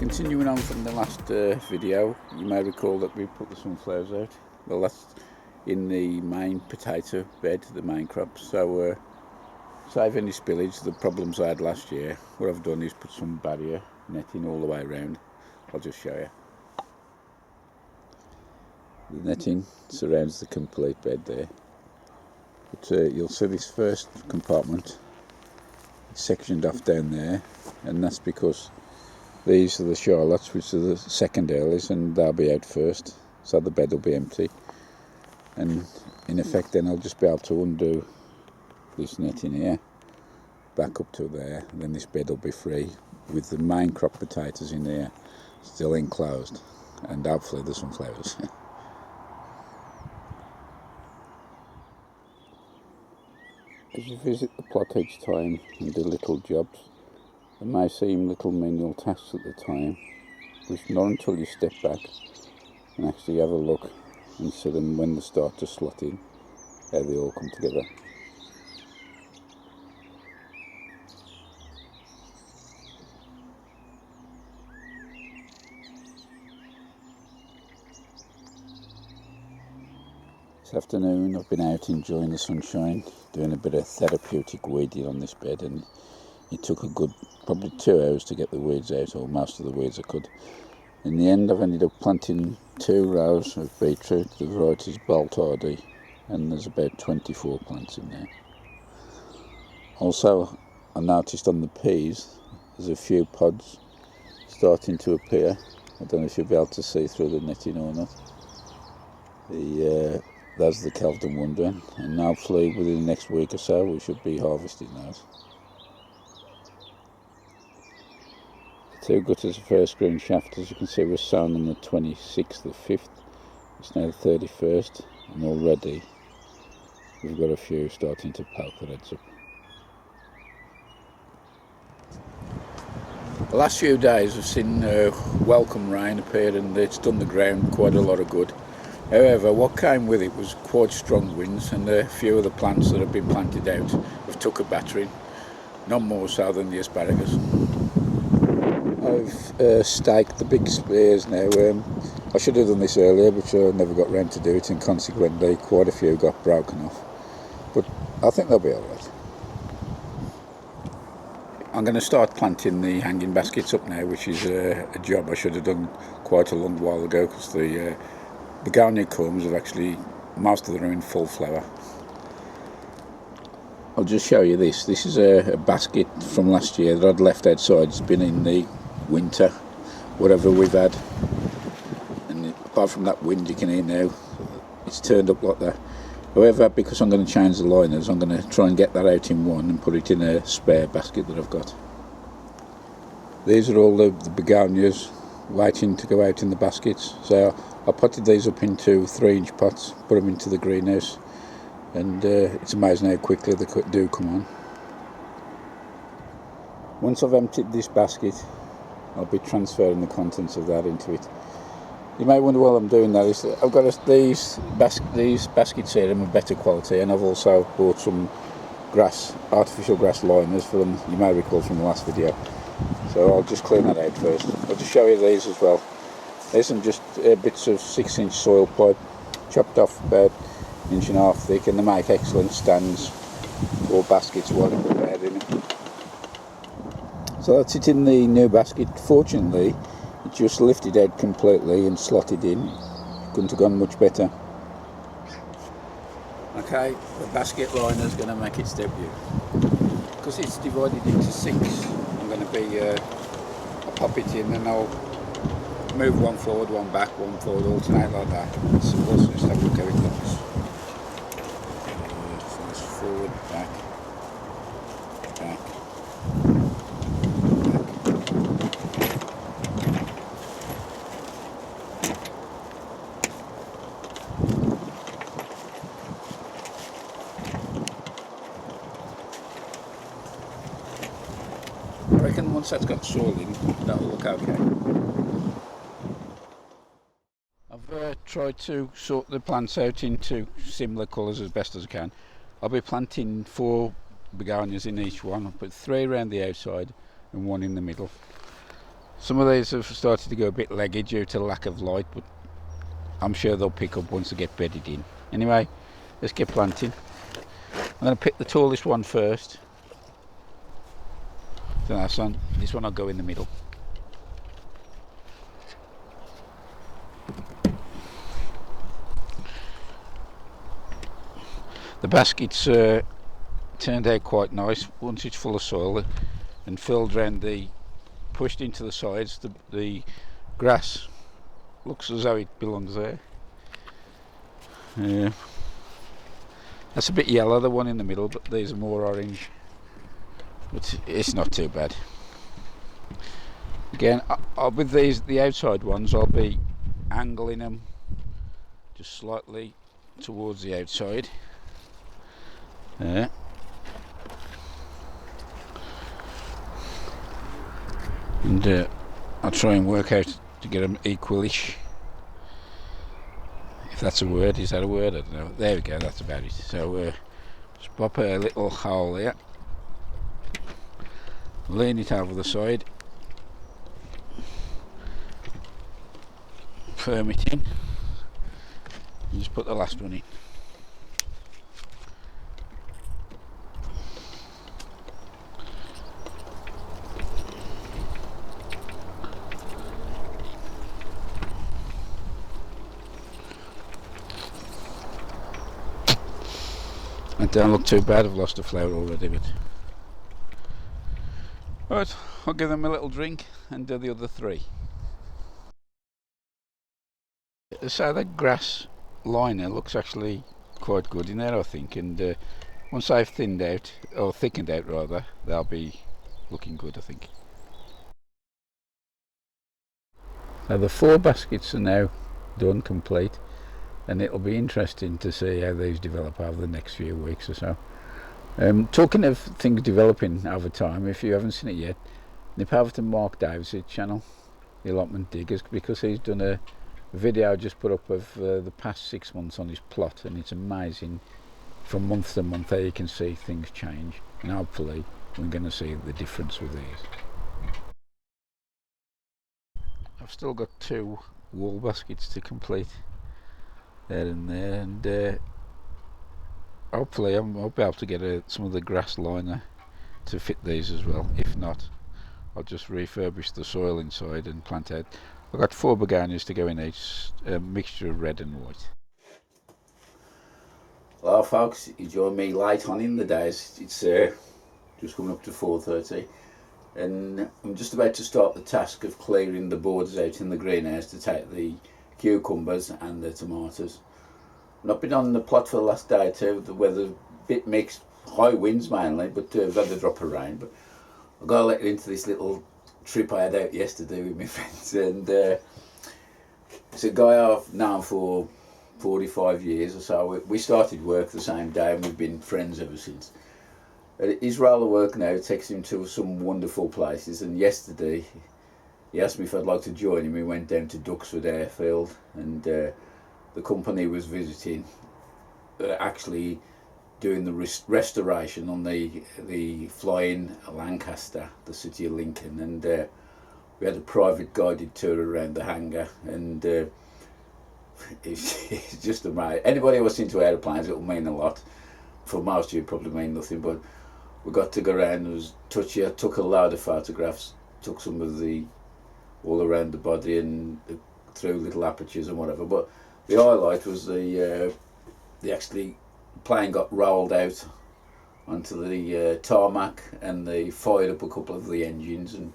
Continuing on from the last video, you may recall that we put the sunflowers out. Well, that's in the main potato bed, the main crop. So save any spillage, the problems I had last year, what I've done is put some barrier netting all the way around. I'll just show you. The netting surrounds the complete bed there. But you'll see this first compartment, it's sectioned off down there, and that's because these are the Charlottes, which are the second earlies, and they'll be out first, so the bed will be empty. And in effect then I'll just be able to undo this netting here, back up to there, and then this bed will be free with the main crop potatoes in there still enclosed, and hopefully the sunflowers. As you visit the plot each time and do little jobs, they may seem little menial tasks at the time, but it's not until you step back and actually have a look and see them when they start to slot in, how they all come together. This afternoon I've been out enjoying the sunshine, doing a bit of therapeutic weeding on this bed, and it took a good probably 2 hours to get the weeds out, or most of the weeds I could. In the end I've ended up planting 2 rows of beetroot. The variety is Bolt RD, and there's about 24 plants in there. Also I noticed on the peas there's a few pods starting to appear. I don't know if you'll be able to see through the netting or not. That's the Kelvin Wondering, and hopefully within the next week or so we should be harvesting those. The 2 gutters of first green shaft, as you can see, were sown on the 26th of 5th. It's now the 31st, and already we've got a few starting to poke their heads up. The last few days we've seen welcome rain appear, and it's done the ground quite a lot of good. However, what came with it was quite strong winds, and a few of the plants that have been planted out have took a battering, none more so than the asparagus. I've staked the big spears now. I should have done this earlier, but I never got round to do it, and consequently quite a few got broken off. But I think they'll be alright. I'm going to start planting the hanging baskets up now, which is a job I should have done quite a long while ago, because the begonia combs have actually, most of them are in full flower. I'll just show you this. This is a basket from last year that I'd left outside. It's been in the winter, whatever we've had, and apart from that wind you can hear now, it's turned up like that. However, because I'm going to change the liners, I'm going to try and get that out in one and put it in a spare basket that I've got. These are all the begonias waiting to go out in the baskets. So I potted these up into 3-inch pots, put them into the greenhouse, and it's amazing how quickly they do come on. Once I've emptied this basket, I'll be transferring the contents of that into it. You may wonder why I'm doing that. Is that I've got these baskets here are better quality, and I've also bought some artificial grass liners for them, you may recall from the last video. So I'll just clean that out first. I'll just show you these as well. These are just bits of 6-inch soil pipe, chopped off about 1.5 inches thick, and they make excellent stands or baskets while they're prepared in it. So that's it in the new basket. Fortunately, it just lifted out completely and slotted in. Couldn't have gone much better. Okay, the basket liner is going to make its debut. Because it's divided into 6, I'm going to be, I'll pop it in and I'll move one forward, one back, one forward, alternate like that. So also just have a look how it looks. First forward, back, back. I reckon once that's got soil in, that'll look okay. I've tried to sort the plants out into similar colours as best as I can. I'll be planting 4 begonias in each one. I'll put 3 around the outside and 1 in the middle. Some of these have started to go a bit leggy due to lack of light, but I'm sure they'll pick up once they get bedded in. Anyway, let's get planting. I'm going to pick the tallest one first. So that's on. This one I'll go in the middle. The basket's turned out quite nice once it's full of soil and filled around pushed into the sides. The grass looks as though it belongs there. That's a bit yellow, the one in the middle, but these are more orange. But it's not too bad. Again, with the outside ones, I'll be angling them just slightly towards the outside. And I'll try and work out to get them equalish. If that's a word, is that a word? I don't know. There we go, that's about it. So just pop a little hole there, lean it over the side, firm it in, and just put the last one in. It don't look too bad. I've lost a flower already, but right, I'll give them a little drink and do the other three. So the grass liner looks actually quite good in there, I think, and once I've thinned out, or thickened out rather, they'll be looking good, I think. So the 4 baskets are now done, complete, and it'll be interesting to see how these develop over the next few weeks or so. Talking of things developing over time, if you haven't seen it yet, nip over to Mark Davis' channel, The Allotment Diggers, because he's done a video I just put up of the past 6 months on his plot, and it's amazing from month to month how you can see things change, and hopefully we're going to see the difference with these. I've still got 2 wall baskets to complete there and there, and hopefully I'll be able to get some of the grass liner to fit these as well. If not, I'll just refurbish the soil inside and plant out. I've got 4 begonias to go in each, a mixture of red and white. Hello folks, you join me late on in the days. It's just coming up to 4:30, and I'm just about to start the task of clearing the borders out in the greenhouse to take the cucumbers and the tomatoes. I've not been on the plot for the last day or two. The weather's a bit mixed, high winds mainly, but I've had a drop of rain. But I've got to let you into this little trip I had out yesterday with my friends, and it's a guy I've known for 45 years or so. We started work the same day and we've been friends ever since. His role of work now takes him to some wonderful places, and yesterday he asked me if I'd like to join him. We went down to Duxford Airfield, and the company was visiting, actually doing the restoration on the flying Lancaster, the city of Lincoln, and we had a private guided tour around the hangar, and it's just amazing. Anybody who's into aeroplanes, it'll mean a lot. For most of you, it probably mean nothing, but we got to go around. It was touchy. I took a load of photographs, took some of the all around the body and through little apertures and whatever. But the highlight was the actually plane got rolled out onto the tarmac, and they fired up a couple of the engines, and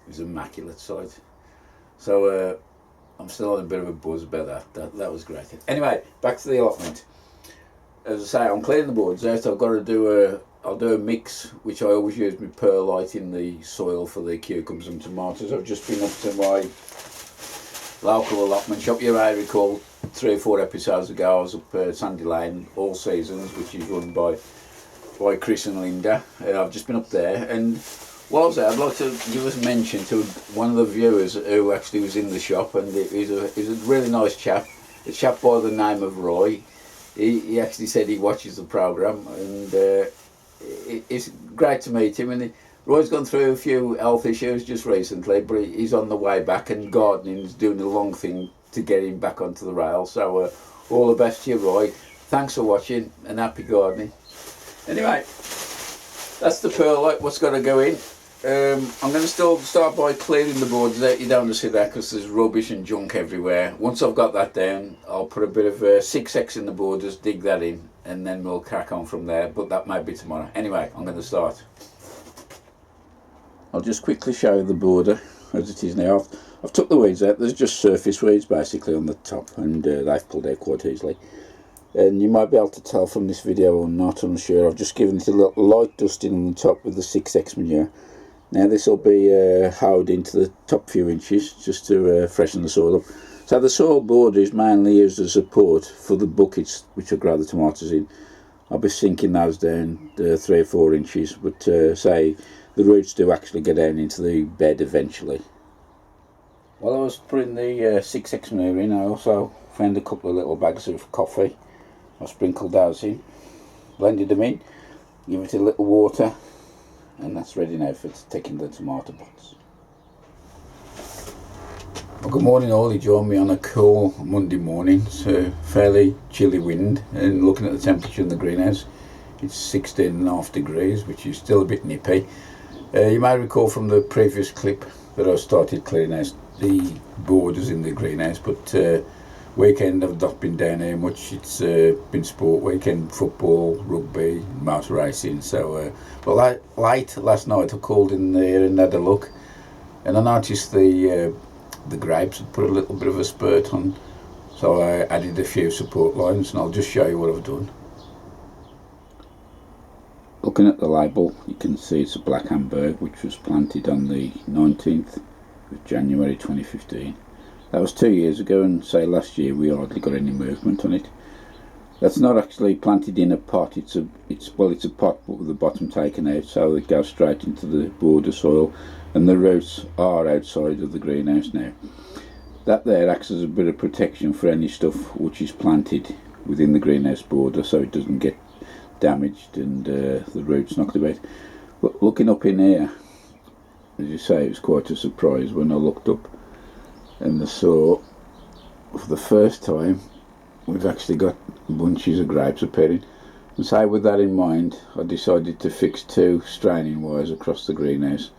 it was an immaculate sight. So I'm still on a bit of a buzz about that was great. Anyway, back to the allotment. As I say, I'm clearing the boards out. I've got to I'll do a mix, which I always use my perlite in the soil for the cucumbers and tomatoes. I've just been up to my local allotment shop. You may recall 3 or 4 episodes ago I was up Sandy Lane, All Seasons, which is run by Chris and Linda. I've just been up there, and while I was there, I'd like to give us a mention to one of the viewers who actually was in the shop, and he's a really nice chap, a chap by the name of Roy. He actually said he watches the programme, and it's great to meet him. And Roy's gone through a few health issues just recently, but he's on the way back, and gardening's doing the long thing to get him back onto the rail. So all the best to you, Roy. Thanks for watching, and happy gardening. Anyway, that's the perlite, what's got to go in. I'm going to still start by clearing the borders out. You don't want to see that because there's rubbish and junk everywhere. Once I've got that down, I'll put a bit of 6x in the borders, dig that in, and then we'll crack on from there, but that might be tomorrow. Anyway, I'm going to start. I'll just quickly show you the border as it is now. I've took the weeds out. There's just surface weeds basically on the top, and they've pulled out quite easily. And you might be able to tell from this video or not, I'm sure. I've just given it a little light dusting on the top with the 6x manure. Now this will be hoed into the top few inches just to freshen the soil up. So the soil border is mainly used as support for the buckets which I grow the tomatoes in. I'll be sinking those down 3 or 4 inches, but say the roots do actually go down into the bed eventually. While I was putting the 6x manure in, I also found a couple of little bags of coffee. I sprinkled those in, blended them in, give it a little water, and that's ready now for taking the tomato pots. Well, good morning all. You joined me on a cool Monday morning. It's a fairly chilly wind, and looking at the temperature in the greenhouse, it's 16.5 degrees, which is still a bit nippy. You may recall from the previous clip that I started clearing out the borders in the greenhouse, but weekend I've not been down here much. It's been sport weekend, football, rugby, motor racing. So but late last night I called in there and had a look, and I noticed the grapes had put a little bit of a spurt on, so I added a few support lines, and I'll just show you what I've done. Looking at the label, you can see it's a Black Hamburg which was planted on the 19th of January 2015. That was 2 years ago, and say last year we hardly got any movement on it. That's not actually planted in a pot. It's a pot but with the bottom taken out, so it goes straight into the border soil, and the roots are outside of the greenhouse now. That there acts as a bit of protection for any stuff which is planted within the greenhouse border, so it doesn't get damaged and the roots knocked about. But looking up in here, as you say, it was quite a surprise when I looked up and I saw for the first time we've actually got bunches of grapes appearing. And so with that in mind, I decided to fix 2 straining wires across the greenhouse,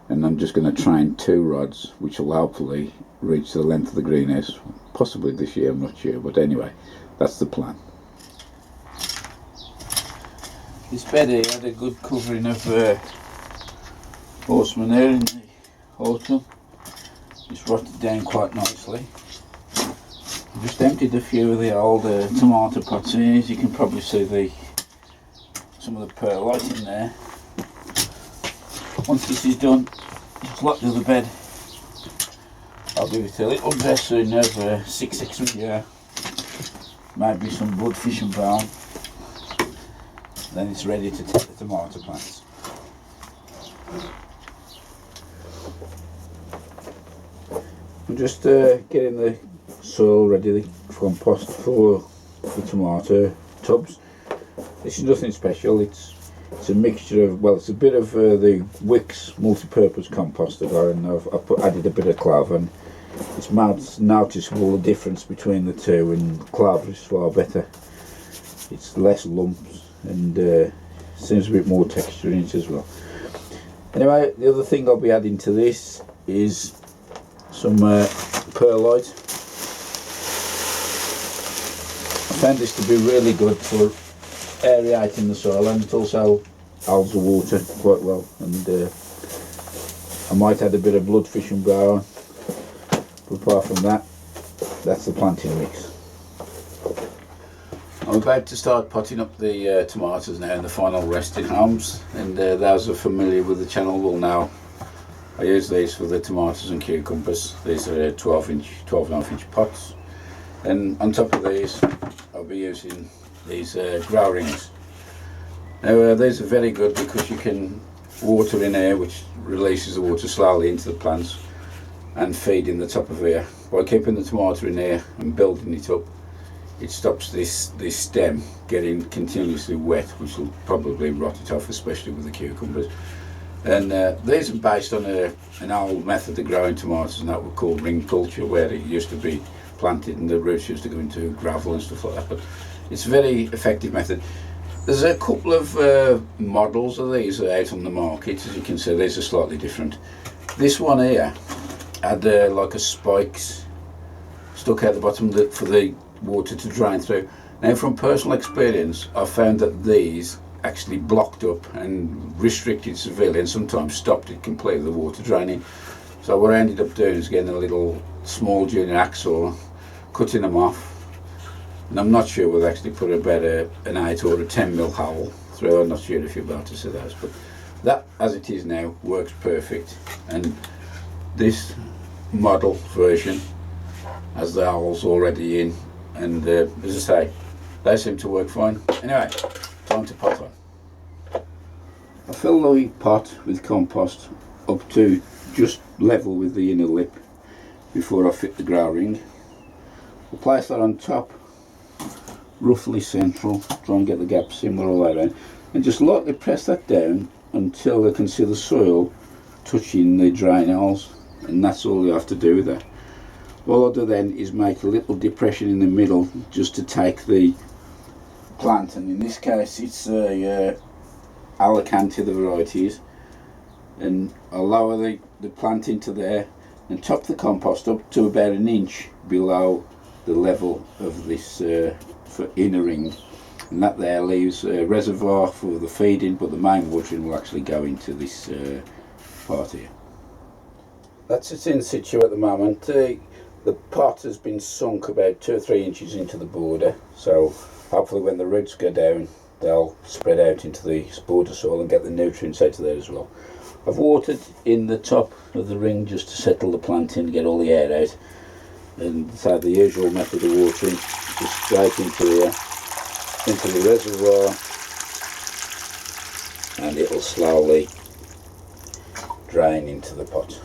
and I'm just going to train 2 rods which will hopefully reach the length of the greenhouse, possibly this year, I'm not sure, but anyway, that's the plan. This bed here had a good covering of horse manure in the autumn. It's rotted down quite nicely. I just emptied a few of the old tomato pots in. As you can probably see some of the perlite in there. Once this is done, just lock the other bed. I'll give it a little dressing of 6x manure, maybe some bloodfish and brown. Then it's ready to take the tomato plants. I'm just getting the soil ready, the compost for the tomato tubs. This is nothing special. It's a mixture of, well, it's a bit of the Wicks multi-purpose compost I got, and I've added a bit of clover, and it's noticeable the difference between the two, and clover is far better. It's less lumps and seems a bit more texture in it as well. Anyway, the other thing I'll be adding to this is some perlite. I found this to be really good for aerating the soil, and it also holds the water quite well, and I might add a bit of bloodfish and brown, but apart from that, that's the planting mix. I'm about to start potting up the tomatoes now in the final resting homes, and those who are familiar with the channel will know I use these for the tomatoes and cucumbers. These are 12.5 inch pots, and on top of these I'll be using these grow rings. Now these are very good because you can water in here, which releases the water slowly into the plants, and feed in the top of here. By keeping the tomato in here and building it up, it stops this stem getting continuously wet, which will probably rot it off, especially with the cucumbers. And these are based on an old method of growing tomatoes, and that we call ring culture, where it used to be planted and the roots used to go into gravel and stuff like that. But it's a very effective method. There's a couple of models of these out on the market. As you can see, these are slightly different. This one here had like a spikes stuck out the bottom for the water to drain through. Now, from personal experience, I found that these actually blocked up and restricted severely, and sometimes stopped it completely, the water draining. So what I ended up doing is getting a little small junior hacksaw, cutting them off, and I'm not sure we'll actually put about an 8 or a 10mm hole through. I'm not sure if you're about to see those, but that, as it is now, works perfect. And this model version has the holes already in, and as I say, they seem to work fine. Anyway, time to pot on. I fill the pot with compost up to just level with the inner lip before I fit the grow ring. I'll place that on top, roughly central, try and get the gaps similar all around, and just lightly press that down until I can see the soil touching the drain holes, and that's all you have to do with that. What I'll do then is make a little depression in the middle just to take the plant, and in this case it's a Alicante, the varieties, and I'll lower the plant into there and top the compost up to about an inch below the level of this for inner ring, and that there leaves a reservoir for the feeding, but the main watering will actually go into this part here. That's it in situ at the moment. The pot has been sunk about 2 or 3 inches into the border, so hopefully when the roots go down they'll spread out into the border soil and get the nutrients out of there as well. I've watered in the top of the ring just to settle the plant in, get all the air out, and so the usual method of watering, just straight into the reservoir, and it'll slowly drain into the pot.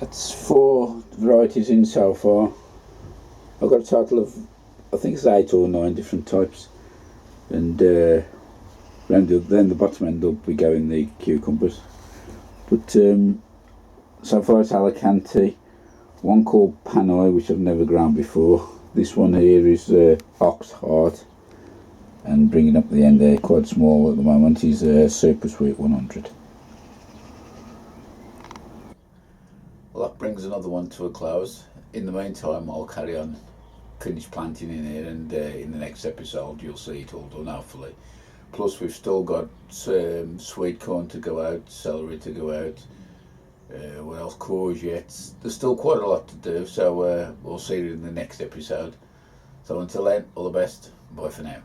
That's 4 varieties in so far. I've got a total of, I think it's 8 or 9 different types, and then the bottom end will be going the cucumbers. But so far it's Alicante, one called Panoi, which I've never grown before. This one here is Ox Heart, and bringing up the end there, quite small at the moment, is Super Sweet 100. Well, that brings another one to a close. In the meantime, I'll carry on, finish planting in here, and in the next episode you'll see it all done, hopefully. Plus we've still got sweet corn to go out, celery to go out, what else, courgettes. There's still quite a lot to do, so we'll see you in the next episode. So until then, all the best, bye for now.